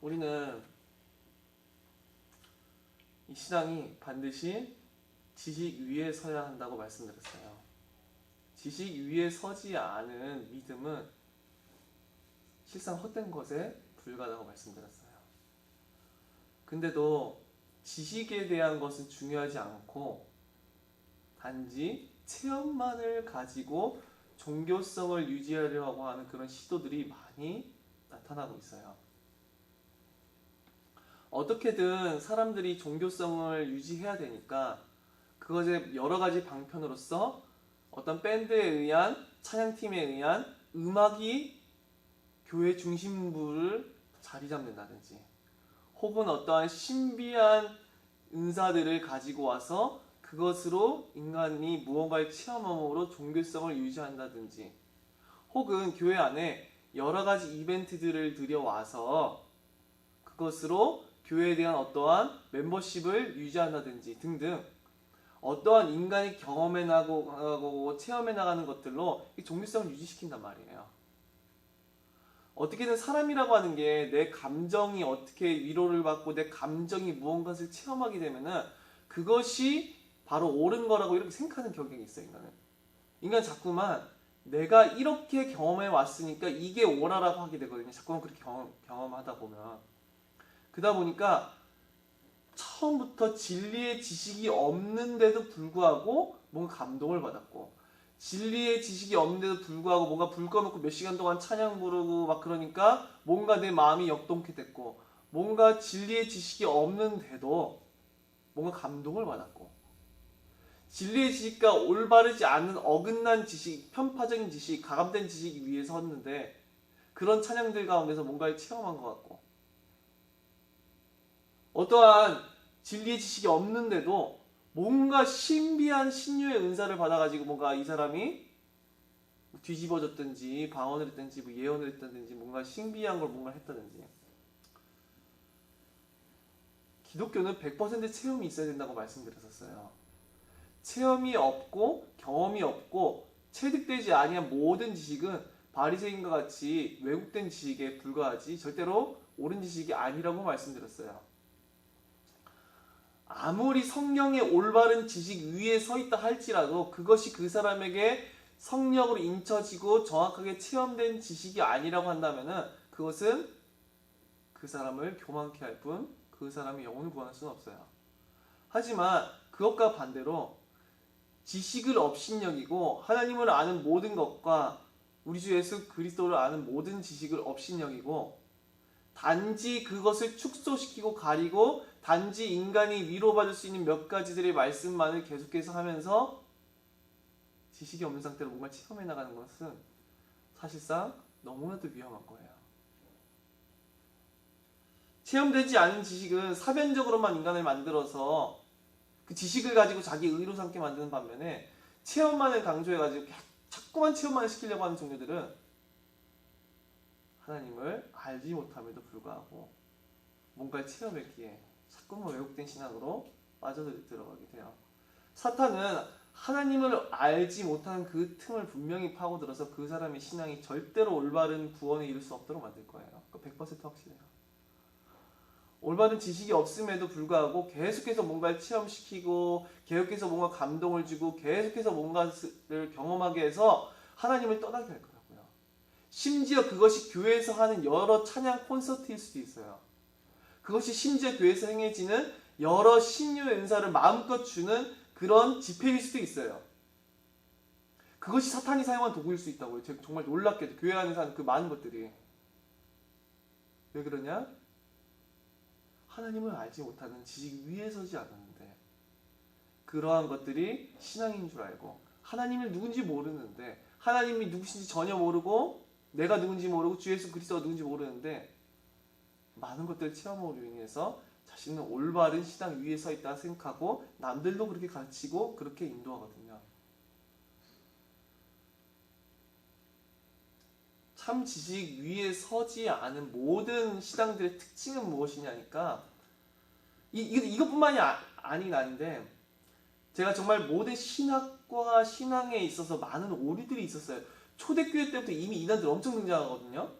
우리는 이 신앙이 반드시 지식 위에 서야 한다고 말씀드렸어요. 지식 위에 서지 않은 믿음은 실상 헛된 것에 불과하다고 말씀드렸어요. 근데도 지식에 대한 것은 중요하지 않고 단지 체험만을 가지고 종교성을 유지하려고 하는 그런 시도들이 많이 나타나고 있어요. 어떻게든 사람들이 종교성을 유지해야 되니까 그것의 여러 가지 방편으로서 어떤 밴드에 의한, 찬양팀에 의한 음악이 교회 중심부를 자리 잡는다든지, 혹은 어떠한 신비한 은사들을 가지고 와서 그것으로 인간이 무언가를 체험함으로 종교성을 유지한다든지, 혹은 교회 안에 여러 가지 이벤트들을 들여와서 그것으로 교회에 대한 어떠한 멤버십을 유지한다든지 등등, 어떠한 인간이 경험해 나가고 체험해 나가는 것들로 이 종교성을 유지시킨단 말이에요. 어떻게든 사람이라고 하는 게 내 감정이 어떻게 위로를 받고 내 감정이 무언가를 체험하게 되면은 그것이 바로 옳은 거라고 이렇게 생각하는 경향이 있어요. 인간은 자꾸만 내가 이렇게 경험해 왔으니까 이게 옳아라고 하게 되거든요. 자꾸만 그렇게 경험하다 보면. 그러다 보니까 처음부터 진리의 지식이 없는데도 불구하고 뭔가 감동을 받았고, 진리의 지식이 없는데도 불구하고 뭔가 불 꺼놓고 몇 시간 동안 찬양 부르고 막 그러니까 뭔가 내 마음이 역동케 됐고, 뭔가 진리의 지식이 없는데도 뭔가 감동을 받았고, 진리의 지식과 올바르지 않은 어긋난 지식, 편파적인 지식, 가감된 지식 위에 섰는데 그런 찬양들 가운데서 뭔가를 체험한 것 같고, 어떠한 진리의 지식이 없는데도 뭔가 신비한 신유의 은사를 받아가지고 뭔가 이 사람이 뒤집어졌든지 방언을 했든지 뭐 예언을 했다든지 뭔가 신비한 걸 뭔가 했다든지. 기독교는 100% 체험이 있어야 된다고 말씀드렸었어요. 체험이 없고 경험이 없고 체득되지 아니한 모든 지식은 바리새인과 같이 왜곡된 지식에 불과하지 절대로 옳은 지식이 아니라고 말씀드렸어요. 아무리 성령의 올바른 지식 위에 서 있다 할지라도 그것이 그 사람에게 성령으로 인쳐지고 정확하게 체험된 지식이 아니라고 한다면은 그것은 그 사람을 교만케 할 뿐 그 사람의 영혼을 구원할 수는 없어요. 하지만 그것과 반대로 지식을 업신여기고 하나님을 아는 모든 것과 우리 주 예수 그리스도를 아는 모든 지식을 업신여기고 단지 그것을 축소시키고 가리고 단지 인간이 위로받을 수 있는 몇 가지들의 말씀만을 계속해서 하면서 지식이 없는 상태로 뭔가 체험해 나가는 것은 사실상 너무나도 위험한 거예요. 체험되지 않은 지식은 사변적으로만 인간을 만들어서 그 지식을 가지고 자기 의로 삼게 만드는 반면에 체험만을 강조해가지고 자꾸만 체험만을 시키려고 하는 종교들은 하나님을 알지 못함에도 불구하고 뭔가를 체험했기에 자꾸만 왜곡된 신앙으로 빠져들어가게 돼요. 사탄은 하나님을 알지 못하는 그 틈을 분명히 파고들어서 그 사람의 신앙이 절대로 올바른 구원에 이를 수 없도록 만들 거예요. 100% 확실해요. 올바른 지식이 없음에도 불구하고 계속해서 뭔가를 체험시키고 계속해서 뭔가 감동을 주고 계속해서 뭔가를 경험하게 해서 하나님을 떠나게 할 거라고요. 심지어 그것이 교회에서 하는 여러 찬양 콘서트일 수도 있어요. 그것이 심지어 교회에서 행해지는 여러 신유의 은사를 마음껏 주는 그런 집회일 수도 있어요. 그것이 사탄이 사용한 도구일 수 있다고요. 제가 정말 놀랍게도 교회 안에서 하는 그 많은 것들이. 왜 그러냐? 하나님을 알지 못하는 지식 위에 서지 않았는데 그러한 것들이 신앙인 줄 알고 하나님을 누군지 모르는데 하나님이 누구신지 전혀 모르고 내가 누군지 모르고 주 예수 그리스도가 누군지 모르는데 많은 것들을 체험으로 인해서 자신은 올바른 신앙 위에 서 있다 생각하고 남들도 그렇게 가르치고 그렇게 인도하거든요. 참 지식 위에 서지 않은 모든 신앙들의 특징은 무엇이냐니까 이것뿐만이 아닌 아닌데 제가 정말 모든 신학과 신앙에 있어서 많은 오류들이 있었어요. 초대교회 때부터 이미 이단들 엄청 등장하거든요.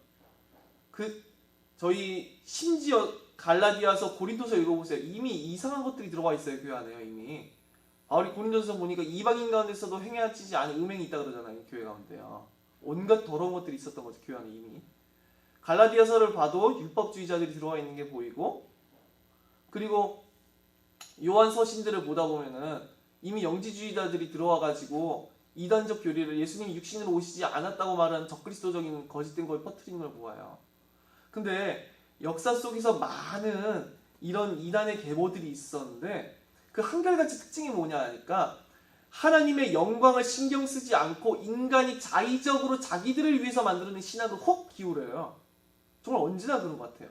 저희 심지어 갈라디아서 고린도서 읽어보세요. 이미 이상한 것들이 들어가 있어요. 교회 안에요. 이미 바울이 고린도서 보니까 이방인 가운데서도 행하지 않은 음행이 있다 그러잖아요. 교회 가운데요. 온갖 더러운 것들이 있었던 거죠. 교회 안에 이미. 갈라디아서를 봐도 율법주의자들이 들어와 있는 게 보이고, 그리고 요한 서신들을 보다 보면은 이미 영지주의자들이 들어와가지고 이단적 교리를 예수님이 육신으로 오시지 않았다고 말하는 적그리스도적인 거짓된 걸 퍼뜨리는 걸 보아요. 근데 역사 속에서 많은 이런 이단의 계보들이 있었는데 그 한결같이 특징이 뭐냐 하니까 하나님의 영광을 신경 쓰지 않고 인간이 자의적으로 자기들을 위해서 만드는 신학을 혹 기울여요. 정말 언제나 그런 것 같아요.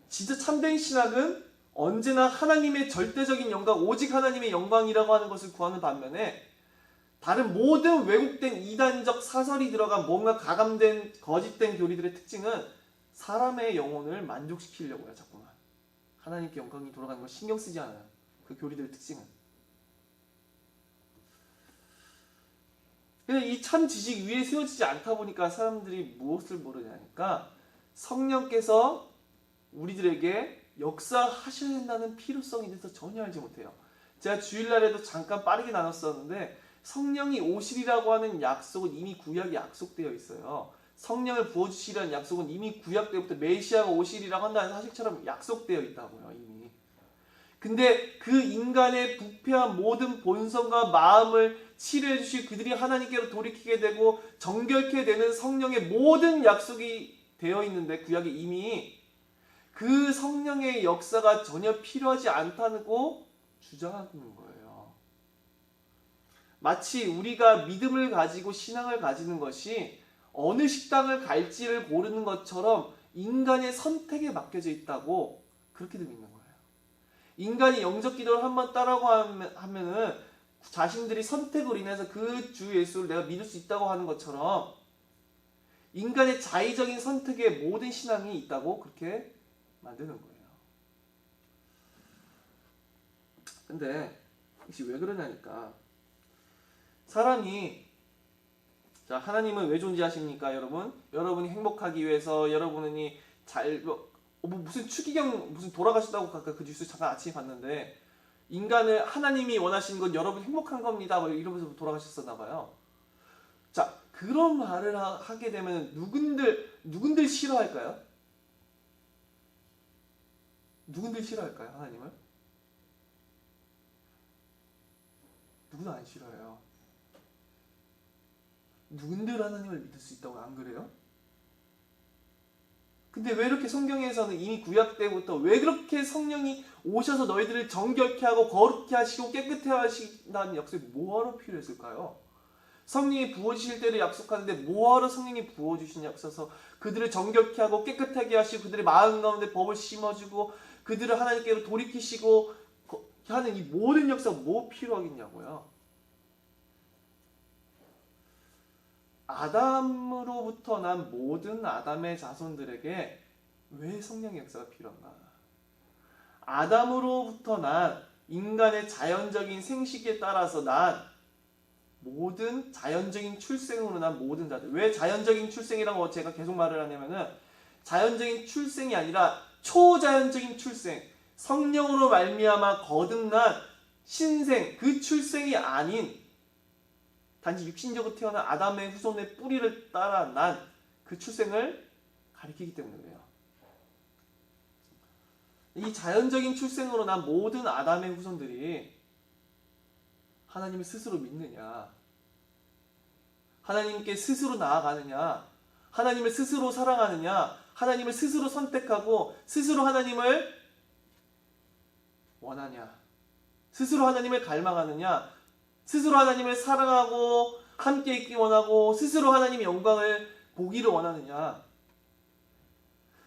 진짜 참된 신학은 언제나 하나님의 절대적인 영광, 오직 하나님의 영광이라고 하는 것을 구하는 반면에 다른 모든 왜곡된 이단적 사설이 들어간 뭔가 가감된 거짓된 교리들의 특징은 사람의 영혼을 만족시키려고 해요. 자꾸만 하나님께 영광이 돌아가는 걸 신경 쓰지 않아요. 그 교리들의 특징은. 근데 이 참 지식 위에 세워지지 않다 보니까 사람들이 무엇을 모르냐니까 성령께서 우리들에게 역사하셔야 된다는 필요성에 대해서 전혀 알지 못해요. 제가 주일날에도 잠깐 빠르게 나눴었는데 성령이 오시리라고 하는 약속은 이미 구약에 약속되어 있어요. 성령을 부어주시라는 약속은 이미 구약 때부터 메시아가 오시리라고 한다는 사실처럼 약속되어 있다고요. 이미. 근데 그 인간의 부패한 모든 본성과 마음을 치료해 주실 그들이 하나님께로 돌이키게 되고 정결케 되는 성령의 모든 약속이 되어 있는데 구약에 이미 그 성령의 역사가 전혀 필요하지 않다고 주장하는 거예요. 마치 우리가 믿음을 가지고 신앙을 가지는 것이 어느 식당을 갈지를 고르는 것처럼 인간의 선택에 맡겨져 있다고 그렇게들 믿는 거예요. 인간이 영적 기도를 한번 따라고 하면은 자신들이 선택으로 인해서 그 주 예수를 내가 믿을 수 있다고 하는 것처럼 인간의 자의적인 선택에 모든 신앙이 있다고 그렇게 만드는 거예요. 근데 혹시 왜 그러냐니까 사람이 자 하나님은 왜 존재하십니까 여러분? 여러분이 행복하기 위해서 여러분이 잘 무슨 추기경 무슨 돌아가신다고 아까 그 뉴스 잠깐 아침에 봤는데 인간을 하나님이 원하시는 건 여러분 행복한 겁니다 뭐 이러면서 돌아가셨었나 봐요. 자 그런 말을 하게 되면 누군들 싫어할까요? 누군들 싫어할까요? 하나님을? 누구도 안 싫어해요. 누군들 하나님을 믿을 수 있다고 안 그래요? 근데 왜 이렇게 성경에서는 이미 구약 때부터 왜 그렇게 성령이 오셔서 너희들을 정결케 하고 거룩케 하시고 깨끗해 하신다는 약속이 뭐하러 필요했을까요? 성령이 부어주실 때를 약속하는데 뭐하러 성령이 부어주신 약속서 그들을 정결케 하고 깨끗하게 하시고 그들의 마음 가운데 법을 심어주고 그들을 하나님께로 돌이키시고 하는 이 모든 역사가 뭐 필요하겠냐고요. 아담으로부터 난 모든 아담의 자손들에게 왜 성령의 역사가 필요한가? 아담으로부터 난 인간의 자연적인 생식에 따라서 난 모든 자연적인 출생으로 난 모든 자들. 왜 자연적인 출생이라고 제가 계속 말을 하냐면은 자연적인 출생이 아니라 초자연적인 출생, 성령으로 말미암아 거듭난 신생, 그 출생이 아닌 단지 육신적으로 태어난 아담의 후손의 뿌리를 따라 난 그 출생을 가리키기 때문에 그래요. 이 자연적인 출생으로 난 모든 아담의 후손들이 하나님을 스스로 믿느냐, 하나님께 스스로 나아가느냐, 하나님을 스스로 사랑하느냐, 하나님을 스스로 선택하고 스스로 하나님을 원하냐, 스스로 하나님을 갈망하느냐, 스스로 하나님을 사랑하고 함께 있기 원하고 스스로 하나님의 영광을 보기를 원하느냐,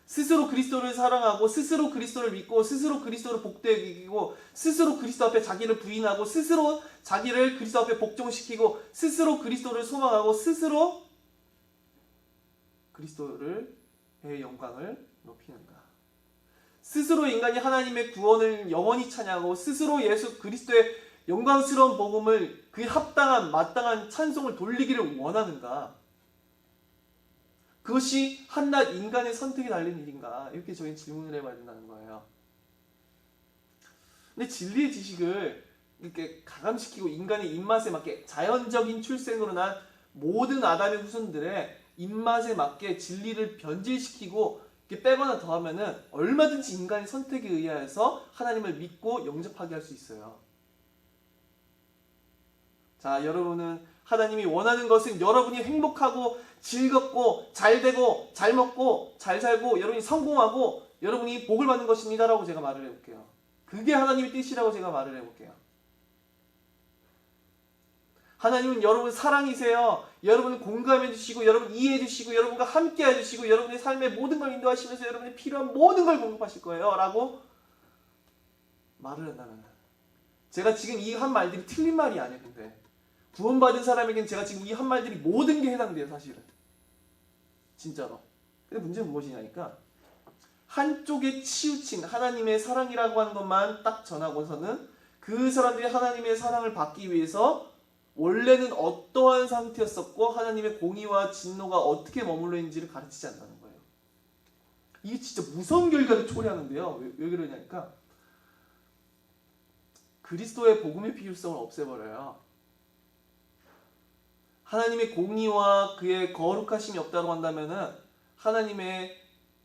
스스로 그리스도를 사랑하고 스스로 그리스도를 믿고 스스로 그리스도를 복되게 여기고 스스로 그리스도 앞에 자기를 부인하고 스스로 자기를 그리스도 앞에 복종시키고 스스로 그리스도를 소망하고 스스로 그리스도의 영광을 높이는가. 스스로 인간이 하나님의 구원을 영원히 찬양하고 스스로 예수 그리스도의 영광스러운 복음을 그에 합당한 마땅한 찬송을 돌리기를 원하는가. 그것이 한낱 인간의 선택에 달린 일인가? 이렇게 저희는 질문을 해봐야 된다는 거예요. 근데 진리의 지식을 이렇게 가감시키고 인간의 입맛에 맞게 자연적인 출생으로 난 모든 아담의 후손들의 입맛에 맞게 진리를 변질시키고 이렇게 빼거나 더하면은 얼마든지 인간의 선택에 의하여서 하나님을 믿고 영접하게 할 수 있어요. 자, 여러분은 하나님이 원하는 것은 여러분이 행복하고 즐겁고 잘되고 잘 먹고 잘 살고 여러분이 성공하고 여러분이 복을 받는 것입니다라고 제가 말을 해볼게요. 그게 하나님의 뜻이라고 제가 말을 해볼게요. 하나님은 여러분 사랑이세요. 여러분을 공감해 주시고 여러분 이해해 주시고 여러분과 함께 해 주시고 여러분의 삶의 모든 걸 인도하시면서 여러분의 필요한 모든 걸 공급하실 거예요 라고 말을 한다면, 제가 지금 이 한 말들이 틀린 말이 아니에요. 근데 구원받은 사람에겐 제가 지금 이 한 말들이 모든 게 해당돼요. 사실은 진짜로. 근데 문제는 무엇이냐니까, 한쪽에 치우친 하나님의 사랑이라고 하는 것만 딱 전하고서는 그 사람들이 하나님의 사랑을 받기 위해서 원래는 어떠한 상태였었고 하나님의 공의와 진노가 어떻게 머물러 있는지를 가르치지 않는다는 거예요. 이게 진짜 무서운 결과를 초래하는데요. 왜 그러냐니까, 그리스도의 복음의 필요성을 없애버려요. 하나님의 공의와 그의 거룩하심이 없다고 한다면은 하나님의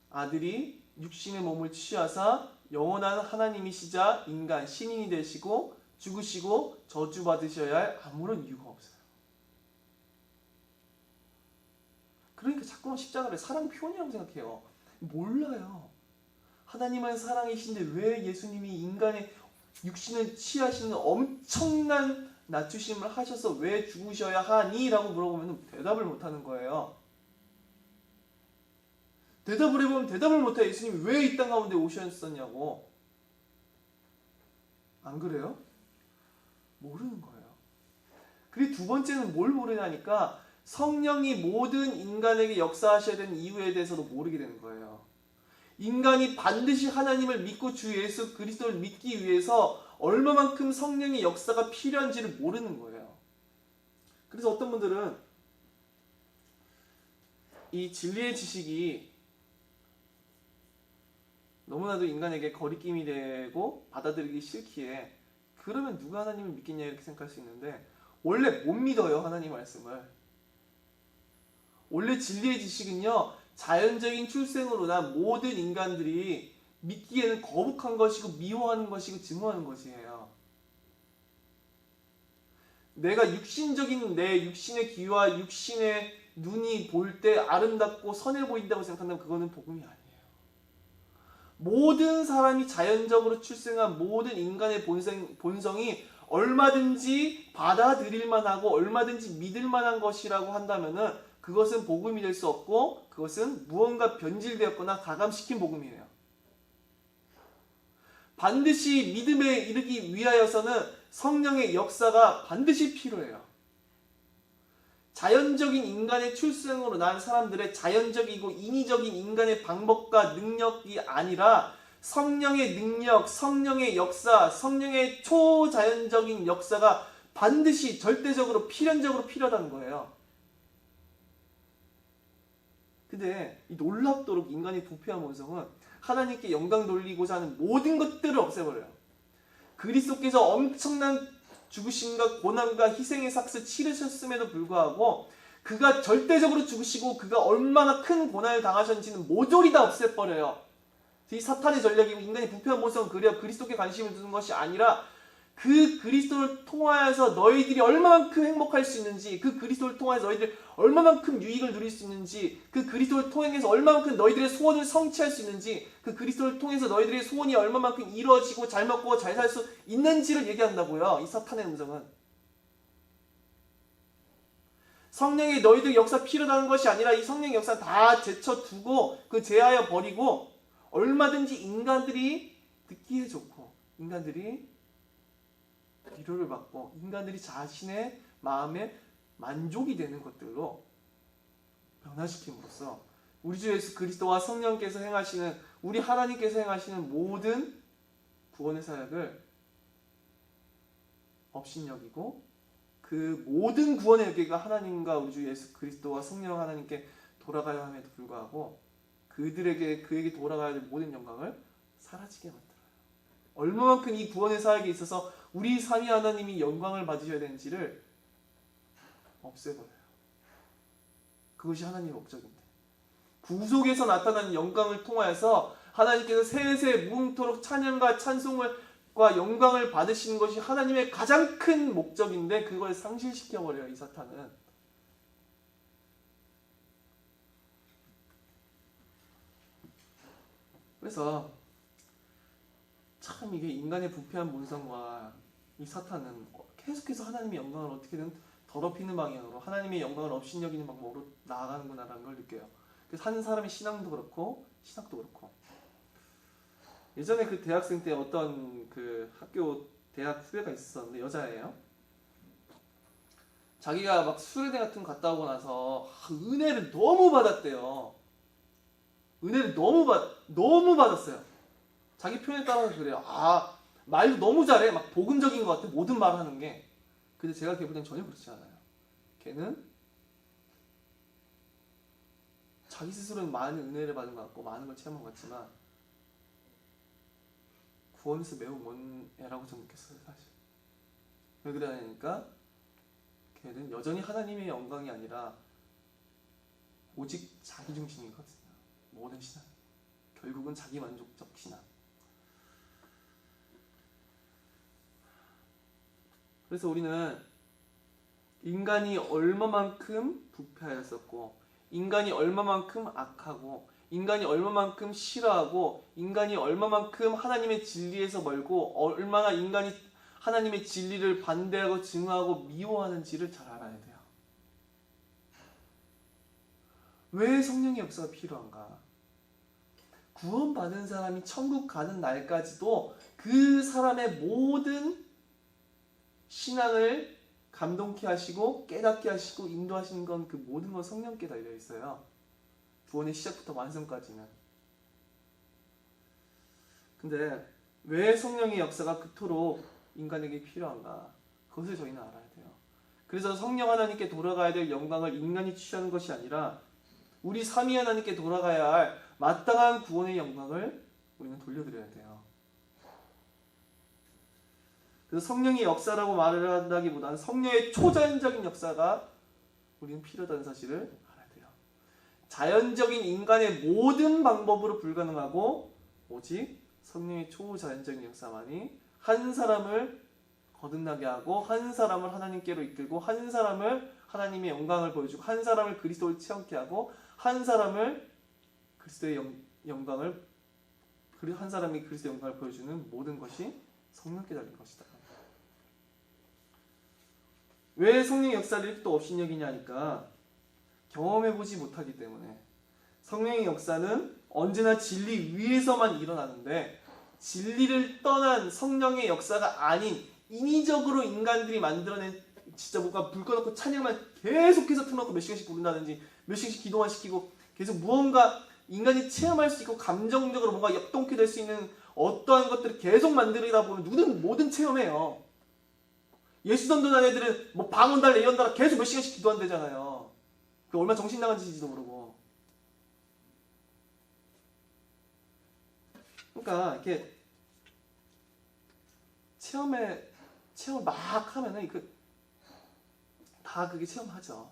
아들이 육신의 몸을 취하사 영원한 하나님이시자 인간 신인이 되시고 죽으시고 저주받으셔야 할 아무런 이유가 없어요. 그러니까 자꾸만 십자가를 사랑 표현이라고 생각해요. 몰라요. 하나님은 사랑이신데 왜 예수님이 인간의 육신을 취하시는 엄청난 낮추심을 하셔서 왜 죽으셔야 하니? 라고 물어보면 대답을 못하는 거예요. 대답을 해보면 대답을 못해. 예수님이 왜 이 땅 가운데 오셨었냐고. 안 그래요? 모르는 거예요. 그리고 두 번째는 뭘 모르냐니까, 성령이 모든 인간에게 역사하셔야 되는 이유에 대해서도 모르게 되는 거예요. 인간이 반드시 하나님을 믿고 주 예수 그리스도를 믿기 위해서 얼마만큼 성령의 역사가 필요한지를 모르는 거예요. 그래서 어떤 분들은 이 진리의 지식이 너무나도 인간에게 거리낌이 되고 받아들이기 싫기에 그러면 누가 하나님을 믿겠냐 이렇게 생각할 수 있는데, 원래 못 믿어요. 하나님 말씀을. 원래 진리의 지식은요, 자연적인 출생으로 난 모든 인간들이 믿기에는 거북한 것이고 미워하는 것이고 증오하는 것이에요. 내가 육신적인 내 육신의 귀와 육신의 눈이 볼 때 아름답고 선해 보인다고 생각한다면 그거는 복음이 아니에요. 모든 사람이 자연적으로 출생한 모든 인간의 본성이 얼마든지 받아들일 만하고 얼마든지 믿을 만한 것이라고 한다면은 그것은 복음이 될 수 없고 그것은 무언가 변질되었거나 가감시킨 복음이에요. 반드시 믿음에 이르기 위하여서는 성령의 역사가 반드시 필요해요. 자연적인 인간의 출생으로 난 사람들의 자연적이고 인위적인 인간의 방법과 능력이 아니라 성령의 능력, 성령의 역사, 성령의 초자연적인 역사가 반드시 절대적으로 필연적으로 필요하다는 거예요. 근데 이 놀랍도록 인간의 부패한 본성은 하나님께 영광 돌리고자 하는 모든 것들을 없애버려요. 그리스도께서 엄청난 죽으심과 고난과 희생의 삭스 치르셨음에도 불구하고 그가 절대적으로 죽으시고 그가 얼마나 큰 고난을 당하셨는지는 모조리 다 없애버려요. 이 사탄의 전략이고 인간의 부패한 본성은 그래요. 그리스도께 관심을 두는 것이 아니라 그 그리스도를 통하여서 너희들이 얼마만큼 행복할 수 있는지, 그 그리스도를 통하여서 너희들이 얼마만큼 유익을 누릴 수 있는지, 그 그리스도를 통해서 얼마만큼 너희들의 소원을 성취할 수 있는지, 그 그리스도를 통해서 너희들의 소원이 얼마만큼 이루어지고 잘 먹고 잘 살 수 있는지를 얘기한다고요. 이 사탄의 음성은. 성령이 너희들 역사 필요하다는 것이 아니라 이 성령의 역사 다 제쳐두고 그 제하여 버리고 얼마든지 인간들이 듣기에 좋고 인간들이 위로를 받고 인간들이 자신의 마음에 만족이 되는 것들로 변화시킴으로써 우리 주 예수 그리스도와 성령께서 행하시는, 우리 하나님께서 행하시는 모든 구원의 사역을 업신여기고 그 모든 구원의 여기가 하나님과 우리 주 예수 그리스도와 성령 하나님께 돌아가야 함에도 불구하고 그에게 돌아가야 될 모든 영광을 사라지게 만들어요. 얼마만큼 이 구원의 사역에 있어서 우리 삼위 하나님이 영광을 받으셔야 되는지를 없애버려요. 그것이 하나님의 목적인데, 구속에서 나타나는 영광을 통하여서 하나님께서 세세 무궁토록 찬양과 찬송과 영광을 받으시는 것이 하나님의 가장 큰 목적인데, 그걸 상실시켜버려요, 이 사탄은. 그래서 참 이게 인간의 부패한 본성과 이 사탄은 계속해서 하나님의 영광을 어떻게든 더럽히는 방향으로, 하나님의 영광을 업신여기는 방법으로 나아가는구나라는 걸 느껴요. 그래서 한 사람의 신앙도 그렇고 신학도 그렇고, 예전에 그 대학생 때 어떤 그 학교 대학 후배가 있었는데, 여자예요. 자기가 막 수련회 같은 거 갔다 오고 나서 은혜를 너무 받았대요. 은혜를 너무 받았어요. 자기 표현에 따라서 그래요. 말도 너무 잘해. 막 복음적인 것 같아. 모든 말 하는 게. 근데 제가 걔보다는 전혀 그렇지 않아요. 걔는 자기 스스로는 많은 은혜를 받은 것 같고 많은 걸 체험한 것 같지만 구원에서 매우 먼 애라고 좀 느꼈어요, 사실. 왜 그러냐니까 걔는 여전히 하나님의 영광이 아니라 오직 자기 중심이거든요. 모든 신앙. 결국은 자기 만족적 신앙. 그래서 우리는 인간이 얼마만큼 부패하였었고, 인간이 얼마만큼 악하고, 인간이 얼마만큼 싫어하고, 인간이 얼마만큼 하나님의 진리에서 멀고, 얼마나 인간이 하나님의 진리를 반대하고 증오하고 미워하는지를 잘 알아야 돼요. 왜 성령의 역사가 필요한가? 구원받은 사람이 천국 가는 날까지도 그 사람의 모든 신앙을 감동케 하시고 깨닫게 하시고 인도하시는 건, 그 모든 건 성령께 달려 있어요. 구원의 시작부터 완성까지는. 근데 왜 성령의 역사가 그토록 인간에게 필요한가? 그것을 저희는 알아야 돼요. 그래서 성령 하나님께 돌아가야 될 영광을 인간이 취하는 것이 아니라 우리 삼위 하나님께 돌아가야 할 마땅한 구원의 영광을 우리는 돌려드려야 돼요. 그래서 성령의 역사라고 말을 한다기보다는 성령의 초자연적인 역사가 우리는 필요하다는 사실을 알아야 돼요. 자연적인 인간의 모든 방법으로 불가능하고 오직 성령의 초자연적인 역사만이 한 사람을 거듭나게 하고, 한 사람을 하나님께로 이끌고, 한 사람을 하나님의 영광을 보여주고, 한 사람을 그리스도를 체험케 하고, 한 사람을 그리스도의 영광을, 한 사람이 그리스도의 영광을 보여주는 모든 것이 성령께 달린 것이다. 왜 성령의 역사를 또 업신여기냐니까 경험해보지 못하기 때문에. 성령의 역사는 언제나 진리 위에서만 일어나는데, 진리를 떠난 성령의 역사가 아닌 인위적으로 인간들이 만들어낸, 진짜 뭔가 불 꺼놓고 찬양만 계속해서 틀어놓고 몇 시간씩 부른다든지 몇 시간씩 기도만 시키고 계속 무언가 인간이 체험할 수 있고 감정적으로 뭔가 역동케 될 수 있는 어떠한 것들을 계속 만들다 보면 누구든 뭐든 체험해요. 예수 던던 애들은 뭐 방언달래 예언달라 계속 몇 시간씩 기도한대잖아요. 그 얼마나 정신 나간 짓인지도 모르고. 그러니까 이렇게 체험을 막 하면은 다 그게 체험하죠.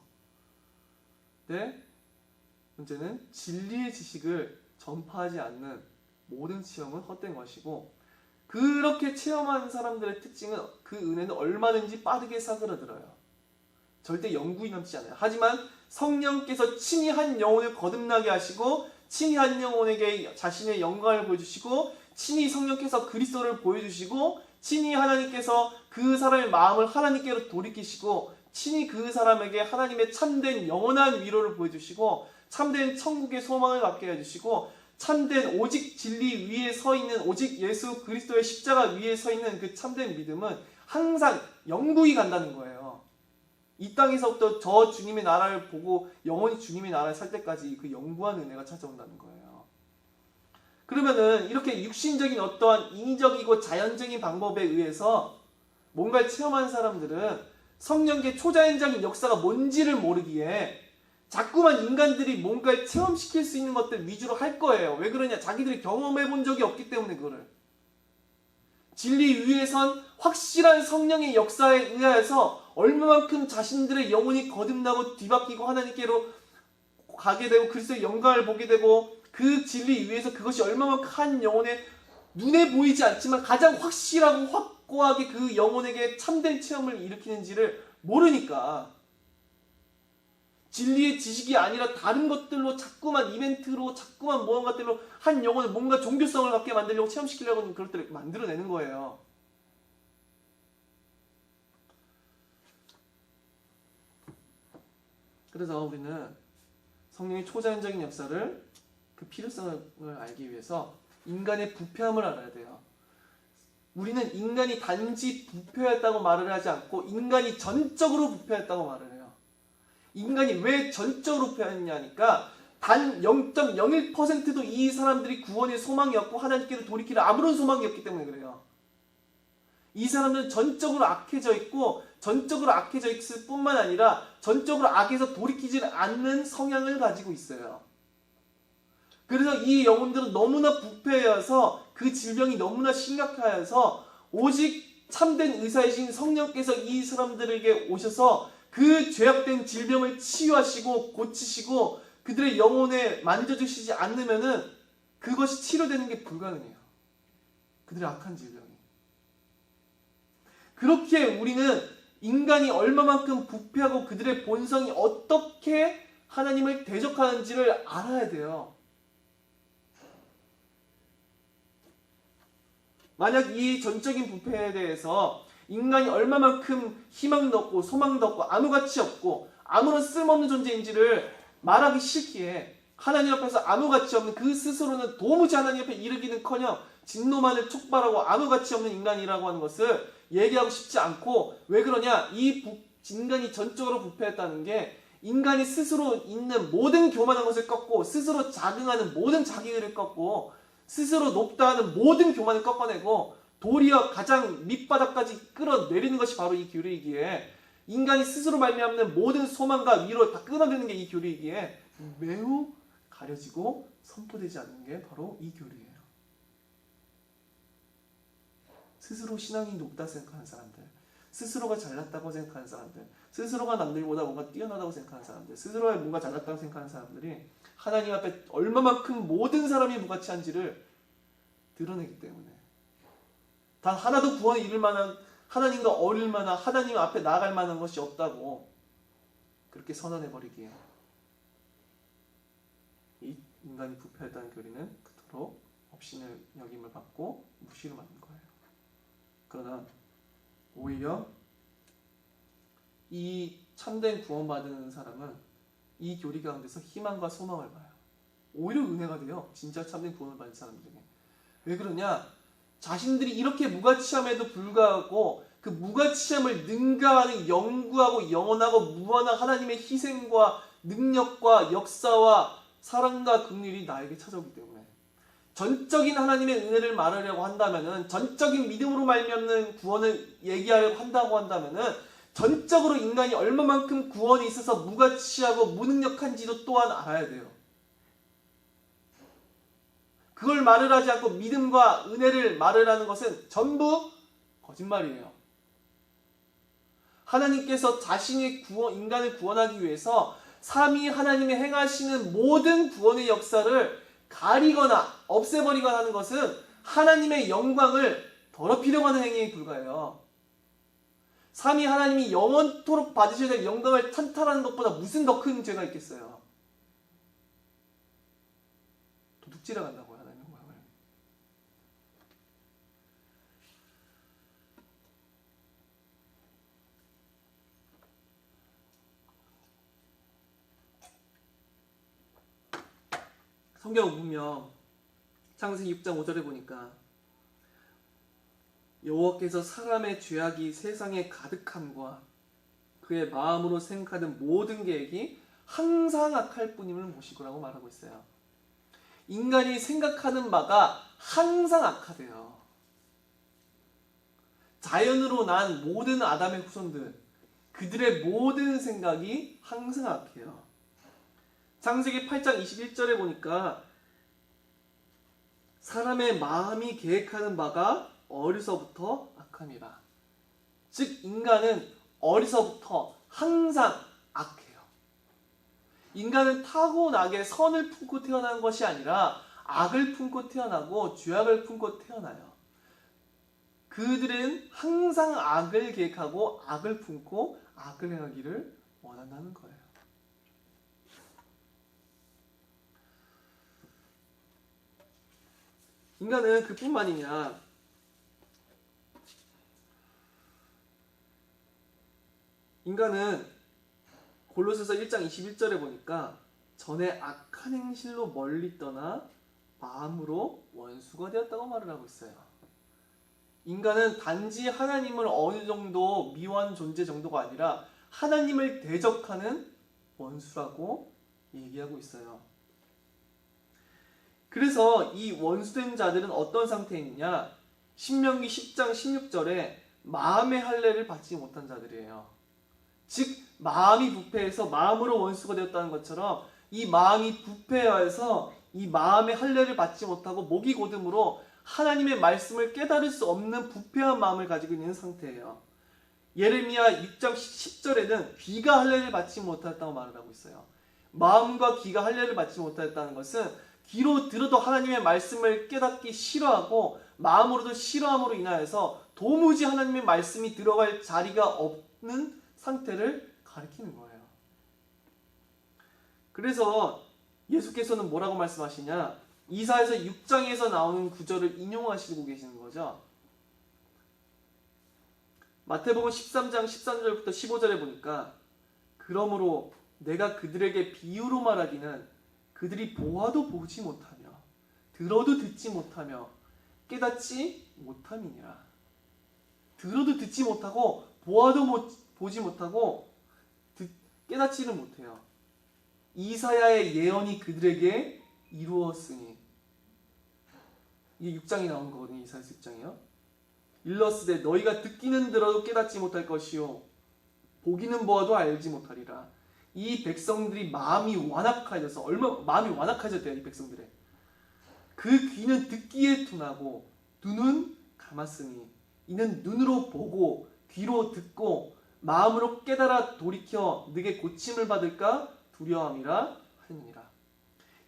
근데 문제는 진리의 지식을 전파하지 않는 모든 체험은 헛된 것이고, 그렇게 체험한 사람들의 특징은 그 은혜는 얼마든지 빠르게 사그라들어요. 절대 영구히 남지 않아요. 하지만 성령께서 친히 한 영혼을 거듭나게 하시고, 친히 한 영혼에게 자신의 영광을 보여주시고, 친히 성령께서 그리스도를 보여주시고, 친히 하나님께서 그 사람의 마음을 하나님께로 돌이키시고, 친히 그 사람에게 하나님의 참된 영원한 위로를 보여주시고, 참된 천국의 소망을 갖게 해주시고, 참된 오직 진리 위에 서 있는, 오직 예수 그리스도의 십자가 위에 서 있는 그 참된 믿음은 항상 영구히 간다는 거예요. 이 땅에서부터 저 주님의 나라를 보고 영원히 주님의 나라에 살 때까지 그 영구한 은혜가 찾아온다는 거예요. 그러면은 이렇게 육신적인 어떠한 인위적이고 자연적인 방법에 의해서 뭔가를 체험한 사람들은 성령의 초자연적인 역사가 뭔지를 모르기에 자꾸만 인간들이 뭔가를 체험시킬 수 있는 것들 위주로 할 거예요. 왜 그러냐? 자기들이 경험해 본 적이 없기 때문에 그거를. 진리 위에선 확실한 성령의 역사에 의하여서 얼마만큼 자신들의 영혼이 거듭나고 뒤바뀌고 하나님께로 가게 되고 그리스도의 영광을 보게 되고 그 진리 위에서 그것이 얼마만큼 한 영혼의 눈에 보이지 않지만 가장 확실하고 확고하게 그 영혼에게 참된 체험을 일으키는지를 모르니까 진리의 지식이 아니라 다른 것들로 자꾸만 이벤트로 자꾸만 무언가들로 한 영혼을 뭔가 종교성을 갖게 만들려고 체험시키려고 하는 그럴 때를 만들어내는 거예요. 그래서 우리는 성령의 초자연적인 역사를 그 필요성을 알기 위해서 인간의 부패함을 알아야 돼요. 우리는 인간이 단지 부패했다고 말을 하지 않고 인간이 전적으로 부패했다고 말을 해요. 인간이 왜 전적으로 부패했냐니까 단 0.01%도 이 사람들이 구원의 소망이 없고 하나님께로 돌이킬 아무런 소망이 없기 때문에 그래요. 이 사람들은 전적으로 악해져 있고 전적으로 악해져 있을 뿐만 아니라 전적으로 악에서 돌이키지 않는 성향을 가지고 있어요. 그래서 이 영혼들은 너무나 부패해서 그 질병이 너무나 심각하여서 오직 참된 의사이신 성령께서 이 사람들에게 오셔서 그 죄악된 질병을 치유하시고 고치시고 그들의 영혼에 만져주시지 않으면은 그것이 치료되는 게 불가능해요. 그들의 악한 질병이. 그렇게 우리는 인간이 얼마만큼 부패하고 그들의 본성이 어떻게 하나님을 대적하는지를 알아야 돼요. 만약 이 전적인 부패에 대해서 인간이 얼마만큼 희망도 없고 소망도 없고 아무 가치 없고 아무런 쓸모없는 존재인지를 말하기 싫기에 하나님 앞에서 아무 가치 없는 그 스스로는 도무지 하나님 앞에 이르기는커녕 진노만을 촉발하고 아무 가치 없는 인간이라고 하는 것을 얘기하고 싶지 않고 왜 그러냐? 인간이 전적으로 부패했다는 게 인간이 스스로 있는 모든 교만한 것을 꺾고 스스로 자긍하는 모든 자기를 꺾고 스스로 높다 하는 모든 교만을 꺾어내고 도리어 가장 밑바닥까지 끌어내리는 것이 바로 이 교리이기에 인간이 스스로 말미암는 모든 소망과 위로 다 끊어내는 게 이 교리이기에 매우 가려지고 선포되지 않는 게 바로 이 교리예요. 스스로 신앙이 높다 생각하는 사람들, 스스로가 잘났다고 생각하는 사람들, 스스로가 남들보다 뭔가 뛰어나다고 생각하는 사람들, 스스로가 뭔가 잘났다고 생각하는 사람들이 하나님 앞에 얼마만큼 모든 사람이 무가치한지를 드러내기 때문에 단 하나도 구원에 이를 만한 하나님과 어울릴 만한 하나님 앞에 나아갈 만한 것이 없다고 그렇게 선언해버리기에 이 인간이 부패했다는 교리는 그토록 업신을 여김을 받고 무시를 받는 거예요. 그러나 오히려 이 참된 구원받은 사람은 이 교리 가운데서 희망과 소망을 봐요. 오히려 은혜가 돼요. 진짜 참된 구원을 받은 사람들에게. 왜 그러냐? 자신들이 이렇게 무가치함에도 불구하고 그 무가치함을 능가하는 영구하고 영원하고 무한한 하나님의 희생과 능력과 역사와 사랑과 긍휼이 나에게 찾아오기 때문에 전적인 하나님의 은혜를 말하려고 한다면은 전적인 믿음으로 말미암는 구원을 얘기하려고 한다고 한다면은 전적으로 인간이 얼마만큼 구원에 있어서 무가치하고 무능력한지도 또한 알아야 돼요. 그걸 말을 하지 않고 믿음과 은혜를 말을 하는 것은 전부 거짓말이에요. 하나님께서 자신의 인간을 구원하기 위해서 삼위 하나님이 행하시는 모든 구원의 역사를 가리거나 없애버리거나 하는 것은 하나님의 영광을 더럽히려고 하는 행위에 불과해요. 삼위 하나님이 영원토록 받으셔야 될 영광을 탄탈하는 것보다 무슨 더 큰 죄가 있겠어요. 도둑질해 간다고요, 하나님의 영광을. 성경을 보면 창세기 6장 5절에 보니까 여호와께서 사람의 죄악이 세상에 가득함과 그의 마음으로 생각하는 모든 계획이 항상 악할 뿐임을 모시고라고 말하고 있어요. 인간이 생각하는 바가 항상 악하대요. 자연으로 난 모든 아담의 후손들, 그들의 모든 생각이 항상 악해요. 창세기 8장 21절에 보니까 사람의 마음이 계획하는 바가 어려서부터 악함이라. 즉 인간은 어려서부터 항상 악해요. 인간은 타고나게 선을 품고 태어난 것이 아니라 악을 품고 태어나고 죄악을 품고 태어나요. 그들은 항상 악을 계획하고 악을 품고 악을 행하기를 원한다는 거예요. 인간은 그뿐만이냐, 인간은 골로새서 1장 21절에 보니까 전에 악한 행실로 멀리 떠나 마음으로 원수가 되었다고 말을 하고 있어요. 인간은 단지 하나님을 어느 정도 미워하는 존재 정도가 아니라 하나님을 대적하는 원수라고 얘기하고 있어요. 그래서 이 원수된 자들은 어떤 상태에 있느냐? 신명기 10장 16절에 마음의 할례를 받지 못한 자들이에요. 즉 마음이 부패해서 마음으로 원수가 되었다는 것처럼 이 마음이 부패해서 이 마음의 할례를 받지 못하고 목이 곧음으로 하나님의 말씀을 깨달을 수 없는 부패한 마음을 가지고 있는 상태예요. 예레미야 6장 10절에는 귀가 할례를 받지 못했다고 말을 하고 있어요. 마음과 귀가 할례를 받지 못했다는 것은 귀로 들어도 하나님의 말씀을 깨닫기 싫어하고 마음으로도 싫어함으로 인하여서 도무지 하나님의 말씀이 들어갈 자리가 없는 상태를 가리키는 거예요. 그래서 예수께서는 뭐라고 말씀하시냐? 이사야서 6장에서 나오는 구절을 인용하시고 계시는 거죠. 마태복음 13장 13절부터 15절에 보니까 그러므로 내가 그들에게 비유로 말하기는 그들이 보아도 보지 못하며 들어도 듣지 못하며 깨닫지 못함이니라. 들어도 듣지 못하고 보아도 보지 못하고 깨닫지를 못해요. 이사야의 예언이 그들에게 이루었으니, 이게 6장이 나온 거거든요. 이사야서 6장이요. 일러스되 너희가 듣기는 들어도 깨닫지 못할 것이요 보기는 보아도 알지 못하리라. 이 백성들이 마음이 완악해져서, 얼마나 마음이 완악해졌대요. 이 백성들의 그 귀는 듣기에 둔하고 눈은 감았으니 이는 눈으로 보고 귀로 듣고 마음으로 깨달아 돌이켜 네게 고침을 받을까 두려움이라 하느니라.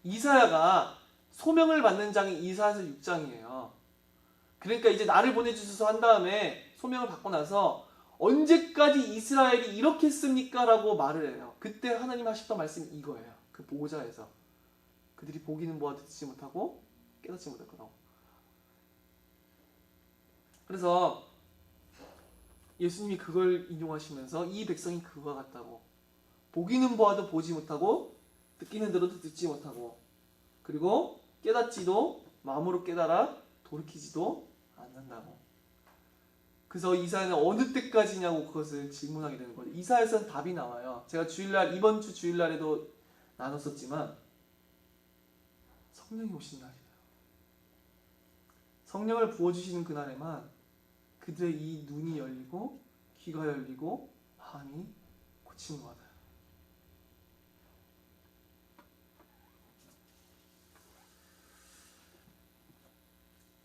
이사야가 소명을 받는 장이 이사야서 6장이에요. 그러니까 이제 나를 보내주셔서 한 다음에 소명을 받고 나서 언제까지 이스라엘이 이렇게 했습니까? 라고 말을 해요. 그때 하나님 하셨던 말씀이 이거예요. 그 보호자에서 그들이 보기는 보아 듣지 못하고 깨닫지 못할 거라고. 그래서 예수님이 그걸 인용하시면서 이 백성이 그와 같다고, 보기는 보아도 보지 못하고 듣기는 들어도 듣지 못하고 그리고 깨닫지도 마음으로 깨달아 돌이키지도 않는다고. 그래서 이사야는 어느 때까지냐고 그것을 질문하게 되는 거죠. 이사야에서는 답이 나와요. 제가 주일날, 이번 주 주일날에도 나눴었지만 성령이 오신 날이에요. 성령을 부어주시는 그날에만 그들의 이 눈이 열리고 귀가 열리고 마음이 고침을 받아요.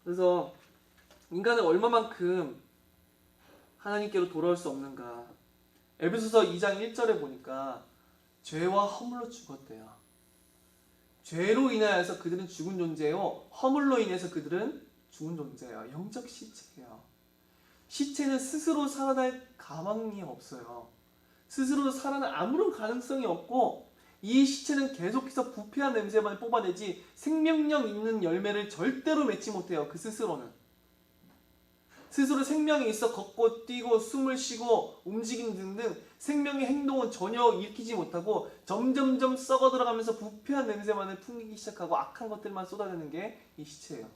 그래서 인간은 얼마만큼 하나님께로 돌아올 수 없는가. 에베소서 2장 1절에 보니까 죄와 허물로 죽었대요. 죄로 인하여서 그들은 죽은 존재요, 허물로 인해서 그들은 죽은 존재예요. 영적 시체예요. 시체는 스스로 살아날 가망이 없어요. 스스로 살아날 아무런 가능성이 없고 이 시체는 계속해서 부패한 냄새만 뽑아내지 생명력 있는 열매를 절대로 맺지 못해요. 그 스스로는. 스스로 생명이 있어 걷고 뛰고 숨을 쉬고 움직이는 등등 생명의 행동은 전혀 일으키지 못하고 점점점 썩어 들어가면서 부패한 냄새만을 풍기기 시작하고 악한 것들만 쏟아내는 게 이 시체예요.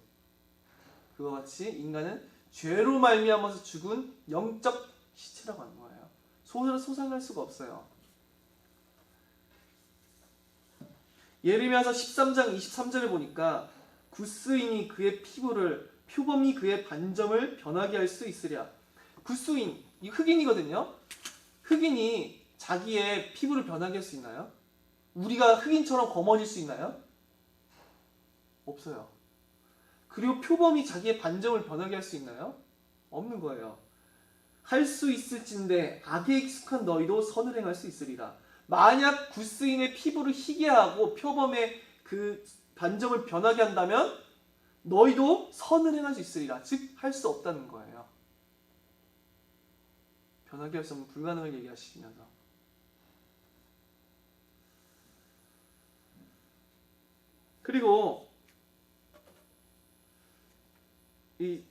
그와 같이 인간은 죄로 말미암아서 죽은 영적 시체라고 하는 거예요. 소상할 수가 없어요. 예레미야서 13장 23절에 보니까 구스인이 그의 피부를, 표범이 그의 반점을 변하게 할 수 있으랴. 구스인, 이 흑인이거든요. 흑인이 자기의 피부를 변하게 할 수 있나요? 우리가 흑인처럼 검어질 수 있나요? 없어요. 그리고 표범이 자기의 반점을 변하게 할 수 있나요? 없는 거예요. 할 수 있을진데 악에 익숙한 너희도 선을 행할 수 있으리라. 만약 구스인의 피부를 희게 하고 표범의 그 반점을 변하게 한다면 너희도 선을 행할 수 있으리라. 즉 할 수 없다는 거예요. 변하게 할 수 없는 불가능을 얘기하시면서 그리고 이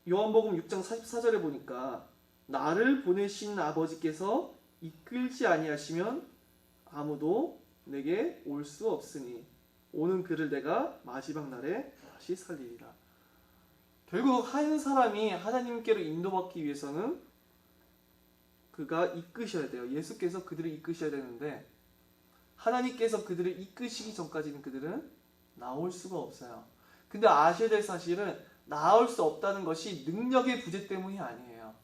요한복음 6장 44절에 보니까 나를 보내신 아버지께서 이끌지 아니하시면 아무도 내게 올 수 없으니 오는 그를 내가 마지막 날에 다시 살리리라. 결국 한 사람이 하나님께로 인도받기 위해서는 그가 이끄셔야 돼요. 예수께서 그들을 이끄셔야 되는데 하나님께서 그들을 이끄시기 전까지는 그들은 나올 수가 없어요. 근데 아셔야 될 사실은 나올 수 없다는 것이 능력의 부재 때문이 아니에요.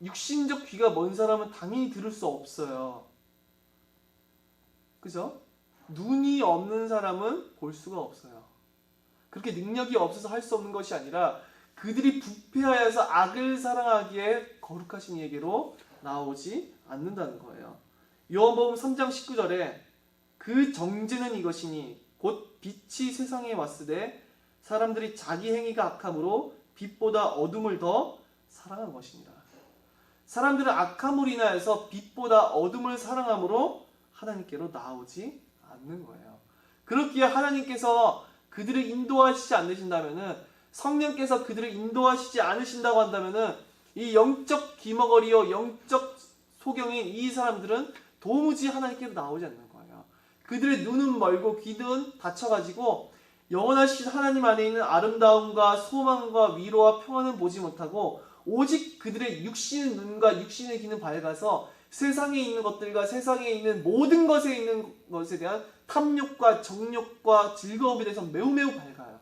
육신적 귀가 먼 사람은 당연히 들을 수 없어요. 그죠? 눈이 없는 사람은 볼 수가 없어요. 그렇게 능력이 없어서 할 수 없는 것이 아니라 그들이 부패하여서 악을 사랑하기에 거룩하신 이에게로 나오지 않는다는 거예요. 요한복음 3장 19절에 그 정죄는 이것이니 곧 빛이 세상에 왔으되 사람들이 자기 행위가 악함으로 빛보다 어둠을 더 사랑한 것입니다. 사람들은 악함으로 인하여서 빛보다 어둠을 사랑함으로 하나님께로 나오지 않는 거예요. 그렇기에 하나님께서 그들을 인도하시지 않으신다면은 성령께서 그들을 인도하시지 않으신다고 한다면은 이 영적 귀머거리요 영적 소경인 이 사람들은 도무지 하나님께로 나오지 않는 거예요. 그들의 눈은 멀고 귀는 닫혀가지고 영원하신 하나님 안에 있는 아름다움과 소망과 위로와 평안을 보지 못하고 오직 그들의 육신의 눈과 육신의 귀는 밝아서 세상에 있는 것들과 세상에 있는 모든 것에 있는 것에 대한 탐욕과 정욕과 즐거움에 대해서 매우 밝아요.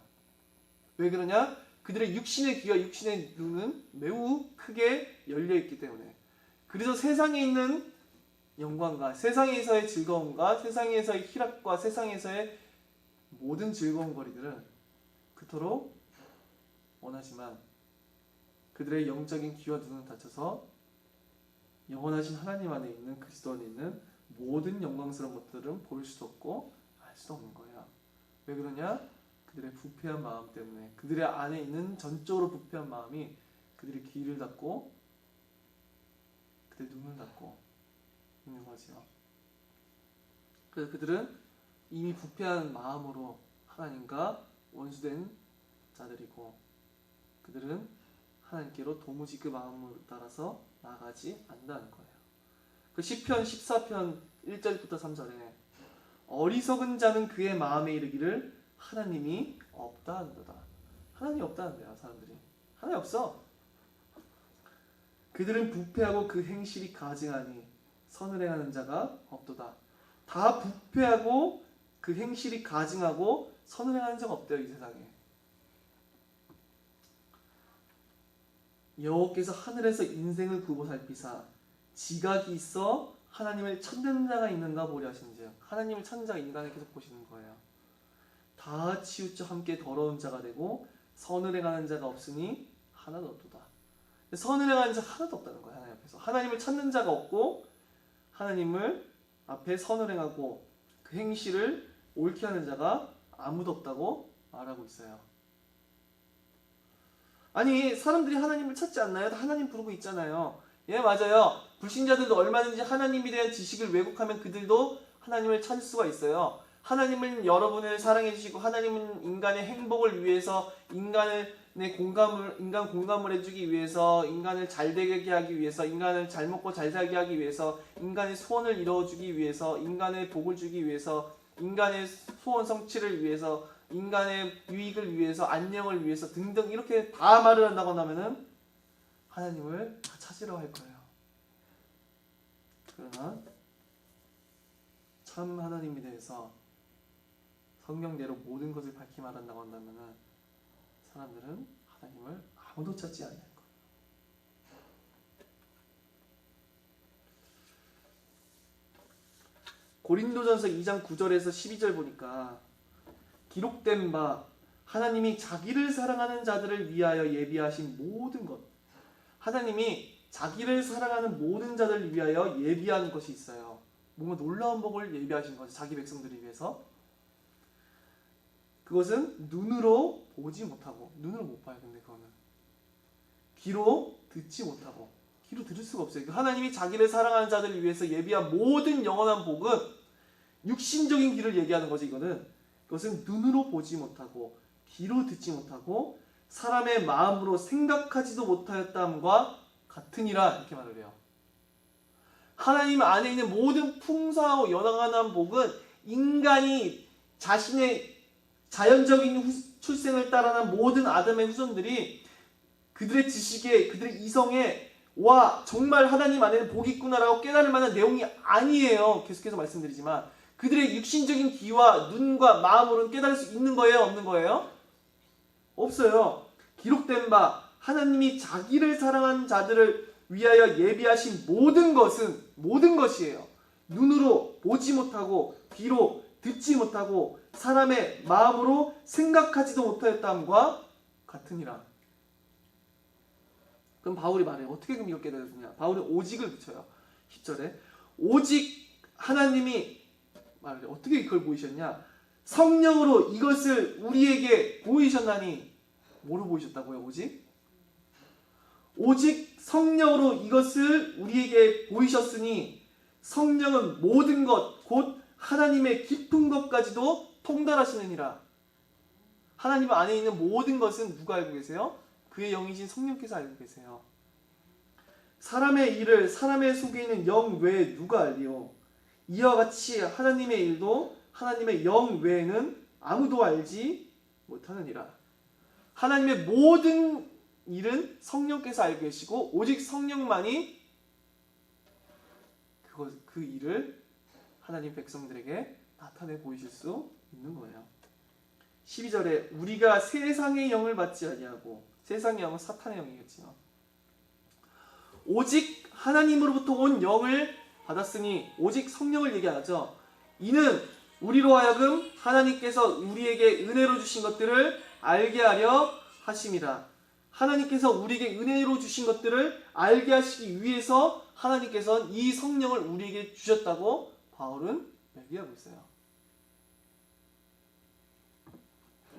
왜 그러냐? 그들의 육신의 귀와 육신의 눈은 매우 크게 열려있기 때문에. 그래서 세상에 있는 영광과 세상에서의 즐거움과 세상에서의 희락과 세상에서의 모든 즐거운 거리들은 그토록 원하지만 그들의 영적인 귀와 눈은 닫혀서 영원하신 하나님 안에 있는 그리스도 안에 있는 모든 영광스러운 것들은 볼 수도 없고 알 수도 없는 거야. 왜 그러냐? 그들의 부패한 마음 때문에 그들의 안에 있는 전적으로 부패한 마음이 그들의 귀를 닫고 그들의 눈을 닫고 있는 거죠. 그래서 그들은 이미 부패한 마음으로 하나님과 원수된 자들이고 그들은 하나님께로 도무지 그 마음을 따라서 나가지 않는다는 거예요. 그 시편 14편 1절부터 3절에 어리석은 자는 그의 마음에 이르기를 하나님이 없다 한도다. 하나님이 없다는데요. 사람들이 하나님 없어. 그들은 부패하고 그 행실이 가증하니 선을 행하는 자가 없도다. 다 부패하고 그 행실이 가증하고 선을 행하는 자가 없대요. 이 세상에. 여호와께서 하늘에서 인생을 구보 살피사 지각이 있어 하나님을 찾는 자가 있는가 보려 하신즉 하나님을 찾는 자가 인간을 계속 보시는 거예요. 다 치우쳐 함께 더러운 자가 되고 선을 행하는 자가 없으니 하나도 없도다. 선을 행하는 자 하나도 없다는 거예요. 하나님 앞에서 하나님을 찾는 자가 없고 하나님을 앞에 선을 행하고 그 행실을 옳게 하는 자가 아무도 없다고 말하고 있어요. 아니 사람들이 하나님을 찾지 않나요? 하나님 부르고 있잖아요. 예 맞아요. 불신자들도 얼마든지 하나님에 대한 지식을 왜곡하면 그들도 하나님을 찾을 수가 있어요. 하나님은 여러분을 사랑해 주시고 하나님은 인간의 행복을 위해서 인간 공감을 해주기 위해서 인간을 잘 되게 하기 위해서 인간을 잘 먹고 잘 살게 하기 위해서 인간의 소원을 이루어주기 위해서 인간의 복을 주기 위해서 인간의 소원 성취를 위해서 인간의 유익을 위해서 안녕을 위해서 등등 이렇게 다 말을 한다고 하면은 하나님을 다 찾으러 할 거예요. 그러나 참 하나님에 대해서 성경대로 모든 것을 밝히 말한다고 한다면은 사람들은 하나님을 아무도 찾지 않을 거예요. 고린도전서 2장 9절에서 12절 보니까 기록된 바 하나님이 자기를 사랑하는 자들을 위하여 예비하신 모든 것, 하나님이 자기를 사랑하는 모든 자들을 위하여 예비한 것이 있어요. 뭔가 놀라운 복을 예비하신 거죠. 자기 백성들을 위해서. 그것은 눈으로 보지 못하고, 눈으로 못 봐요. 근데 그거는 귀로 듣지 못하고, 귀로 들을 수가 없어요. 하나님이 자기를 사랑하는 자들을 위해서 예비한 모든 영원한 복은 육신적인 귀를 얘기하는 거지. 이거는 그것은 눈으로 보지 못하고 귀로 듣지 못하고 사람의 마음으로 생각하지도 못하였다함과 같으니라, 이렇게 말을 해요. 하나님 안에 있는 모든 풍성하고 연한한 복은 인간이 자신의 자연적인 출생을 따라난 모든 아담의 후손들이 그들의 지식에, 그들의 이성에 와 정말 하나님 안에는 복이 있구나라고 깨달을 만한 내용이 아니에요. 계속해서 말씀드리지만 그들의 육신적인 귀와 눈과 마음으로는 깨달을 수 있는 거예요? 없는 거예요? 없어요. 기록된 바 하나님이 자기를 사랑하는 자들을 위하여 예비하신 모든 것은, 모든 것이에요. 눈으로 보지 못하고 귀로 듣지 못하고 사람의 마음으로 생각하지도 못하였다함과 같으니라. 그럼 바울이 말해요. 어떻게 그럼 이걸 깨달았느냐? 바울은 오직을 붙여요. 10절에 오직 하나님이 말해요. 어떻게 이걸 보이셨냐? 성령으로 이것을 우리에게 보이셨나니. 뭐로 보이셨다고요? 오직 성령으로 이것을 우리에게 보이셨으니 성령은 모든 것 곧 하나님의 깊은 것까지도 통달하시느니라. 하나님 안에 있는 모든 것은 누가 알고 계세요? 그의 영이신 성령께서 알고 계세요. 사람의 일을 사람의 속에 있는 영 외에 누가 알리요? 이와 같이 하나님의 일도 하나님의 영 외에는 아무도 알지 못하느니라. 하나님의 모든 일은 성령께서 알고 계시고 오직 성령만이 그 일을 하나님 백성들에게 나타내 보이실 수 있는 거예요. 12절에 우리가 세상의 영을 받지 아니하고, 세상의 영은 사탄의 영이겠지요. 오직 하나님으로부터 온 영을 받았으니, 오직 성령을 얘기하죠. 이는 우리로 하여금 하나님께서 우리에게 은혜로 주신 것들을 알게 하려 하심이라. 하나님께서 우리에게 은혜로 주신 것들을 알게 하시기 위해서 하나님께서는 이 성령을 우리에게 주셨다고 바울은 얘기하고 있어요.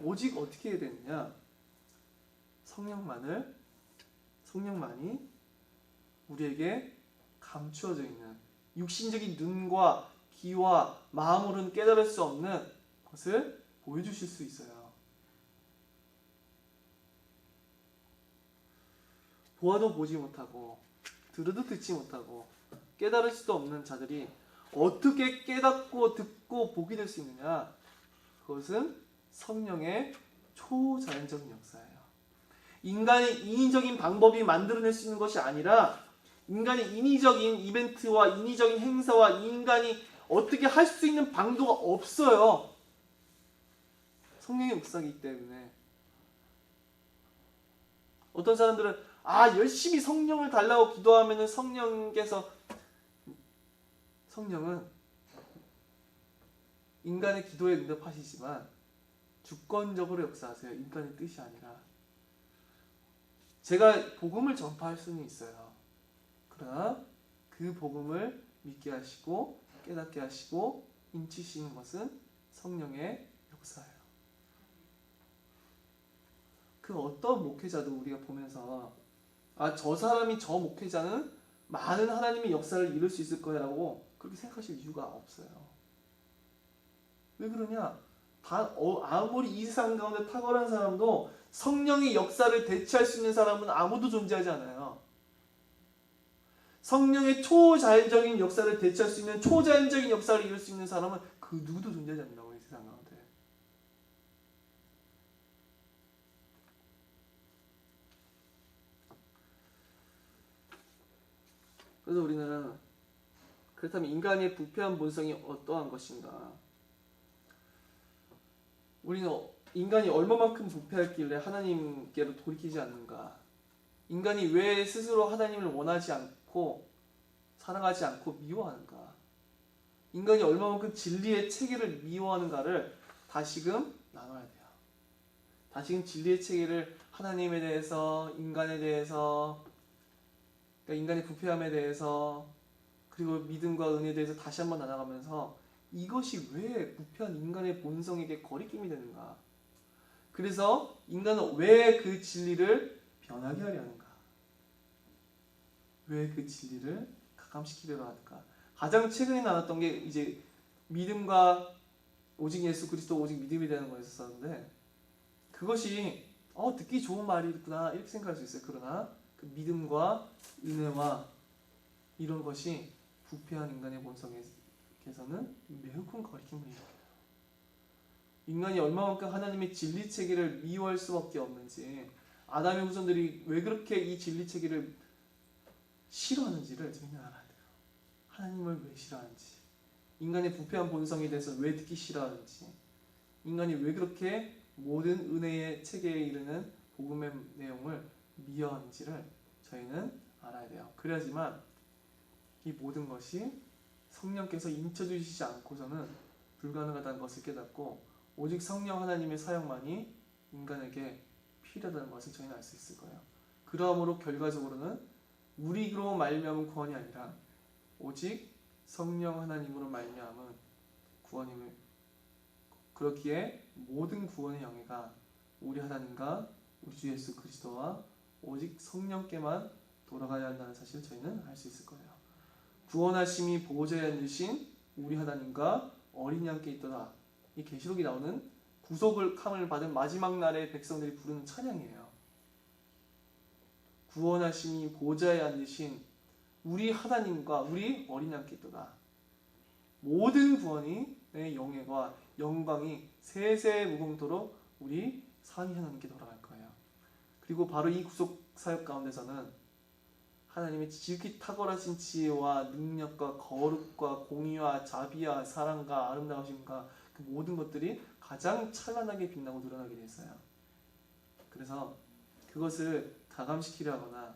오직 어떻게 해야 되느냐? 성령만이 우리에게 감추어져 있는 육신적인 눈과 귀와 마음으로는 깨달을 수 없는 것을 보여주실 수 있어요. 보아도 보지 못하고 들어도 듣지 못하고 깨달을 수도 없는 자들이 어떻게 깨닫고 듣고 보게 될 수 있느냐? 그것은 성령의 초자연적인 역사예요. 인간의 인위적인 방법이 만들어낼 수 있는 것이 아니라 인간의 인위적인 이벤트와 인위적인 행사와 인간이 어떻게 할 수 있는 방도가 없어요. 성령의 역사이기 때문에. 어떤 사람들은 열심히 성령을 달라고 기도하면 성령은 인간의 기도에 응답하시지만 주권적으로 역사하세요. 인간의 뜻이 아니라. 제가 복음을 전파할 수는 있어요. 그러나 그 복음을 믿게 하시고 깨닫게 하시고 인치시는 것은 성령의 역사예요. 그 어떤 목회자도 우리가 보면서 저 사람이 저 목회자는 많은 하나님의 역사를 이룰 수 있을 거라고 그렇게 생각하실 이유가 없어요. 왜 그러냐? 아무리 이 세상 가운데 탁월한 사람도 성령의 역사를 대체할 수 있는 사람은 아무도 존재하지 않아요. 성령의 초자연적인 역사를 대체할 수 있는 초자연적인 역사를 이룰 수 있는 사람은 그 누구도 존재하지 않는다고, 이 세상 가운데. 그래서 우리는 그렇다면 인간의 부패한 본성이 어떠한 것인가? 우리는 인간이 얼마만큼 부패했길래 하나님께로 돌이키지 않는가? 인간이 왜 스스로 하나님을 원하지 않고 사랑하지 않고 미워하는가? 인간이 얼마만큼 진리의 체계를 미워하는가를 다시금 나눠야 돼요. 다시금 진리의 체계를 하나님에 대해서, 인간에 대해서, 그러니까 인간의 부패함에 대해서, 그리고 믿음과 은혜에 대해서 다시 한번 나눠가면서 이것이 왜 부패한 인간의 본성에게 거리낌이 되는가? 그래서 인간은 왜 그 진리를 변하게 하려는가? 왜 그 진리를 가감시키려고 하는가? 가장 최근에 나눴던 게 이제 믿음과 오직 예수 그리스도 오직 믿음이 되는 거였었는데, 그것이 듣기 좋은 말이구나 이렇게 생각할 수 있어요. 그러나 그 믿음과 은혜와 이런 것이 부패한 인간의 본성에서는 매우 큰 거리낌을 일으켜요. 인간이 얼마만큼 하나님의 진리 체계를 미워할 수밖에 없는지, 아담의 후손들이 왜 그렇게 이 진리 체계를 싫어하는지를 저희는 알아야 돼요. 하나님을 왜 싫어하는지, 인간의 부패한 본성에 대해서 왜 듣기 싫어하는지, 인간이 왜 그렇게 모든 은혜의 체계에 이르는 복음의 내용을 미워하는지를 저희는 알아야 돼요. 그래야지만 이 모든 것이 성령께서 인쳐주시지 않고서는 불가능하다는 것을 깨닫고 오직 성령 하나님의 사역만이 인간에게 필요하다는 것을 저희는 알 수 있을 거예요. 그러므로 결과적으로는 우리로 말미암은 구원이 아니라 오직 성령 하나님으로 말미암은 구원임을, 그렇기에 모든 구원의 영예가 우리 하나님과 우리 주 예수 그리스도와 오직 성령께만 돌아가야 한다는 사실을 저희는 알 수 있을 거예요. 구원하심이 보호자에 앉으신 우리 하나님과 어린 양께 있도다. 이 계시록이 나오는 구속을 함을 받은 마지막 날에 백성들이 부르는 찬양이에요. 구원하심이 보호자에 앉으신 우리 하나님과 우리 어린 양께 있도다. 모든 구원이 내 영예와 영광이 세세 무궁토록 우리 상위 하나님께 돌아갈 거예요. 그리고 바로 이 구속 사역 가운데서는 하나님의 지극히 탁월하신 지혜와 능력과 거룩과 공의와 자비와 사랑과 아름다우심과 그 모든 것들이 가장 찬란하게 빛나고 드러나게 됐어요. 그래서 그것을 가감시키려 하거나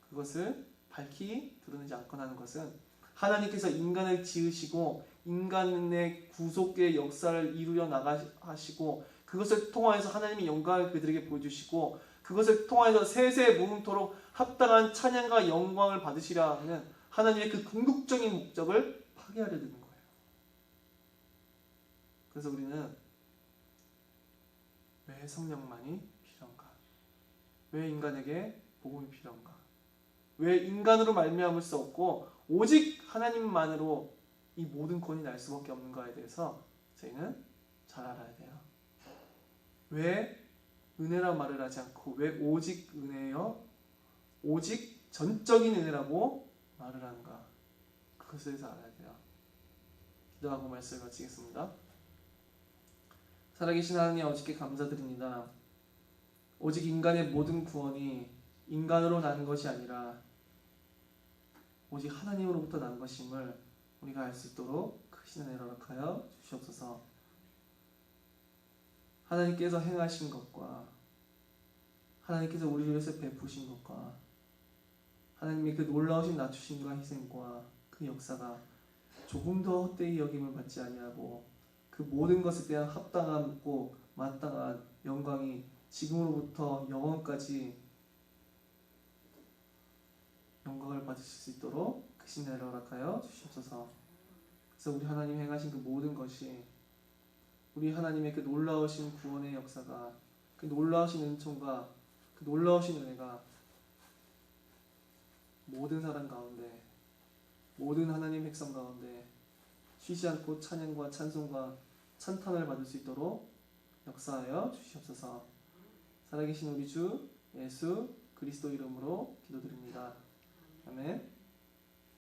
그것을 밝히 드러내지 않거나 하는 것은 하나님께서 인간을 지으시고 인간의 구속의 역사를 이루려 나가시고 그것을 통하여서 하나님의 영광을 그들에게 보여주시고 그것을 통하여서 세세 무궁토록 합당한 찬양과 영광을 받으시려 하는 하나님의 그 궁극적인 목적을 파괴하려 드는 거예요. 그래서 우리는 왜 성령만이 필요한가? 왜 인간에게 복음이 필요한가? 왜 인간으로 말미암을 수 없고 오직 하나님만으로 이 모든 구원이 날 수밖에 없는가에 대해서 저희는 잘 알아야 돼요. 왜 은혜라 말을 하지 않고 왜 오직 은혜여 오직 전적인 은혜라고 말을 하는가? 그것에 대해서 알아야 돼요. 기도하고 말씀을 마치겠습니다. 살아계신 하나님 아버지께 감사드립니다. 오직 인간의 모든 구원이 인간으로 나는 것이 아니라 오직 하나님으로부터 난 것임을 우리가 알 수 있도록 크신 은혜를 허락하여 주시옵소서. 하나님께서 행하신 것과 하나님께서 우리를 위해서 베푸신 것과 하나님의 그 놀라우신 낮추심과 희생과 그 역사가 조금 더 헛되이 여김을 받지 아니하고 그 모든 것에 대한 합당하고 마땅한 영광이 지금으로부터 영원까지 영광을 받으실 수 있도록 크신 은혜를 허락하여 주시옵소서. 그래서 우리 하나님 행하신 그 모든 것이 우리 하나님의 그 놀라우신 구원의 역사가 그 놀라우신 은총과 그 놀라우신 은혜가 모든 사람 가운데 모든 하나님 백성 가운데 쉬지 않고 찬양과 찬송과 찬탄을 받을 수 있도록 역사하여 주시옵소서. 살아계신 우리 주 예수 그리스도 이름으로 기도드립니다. 아멘.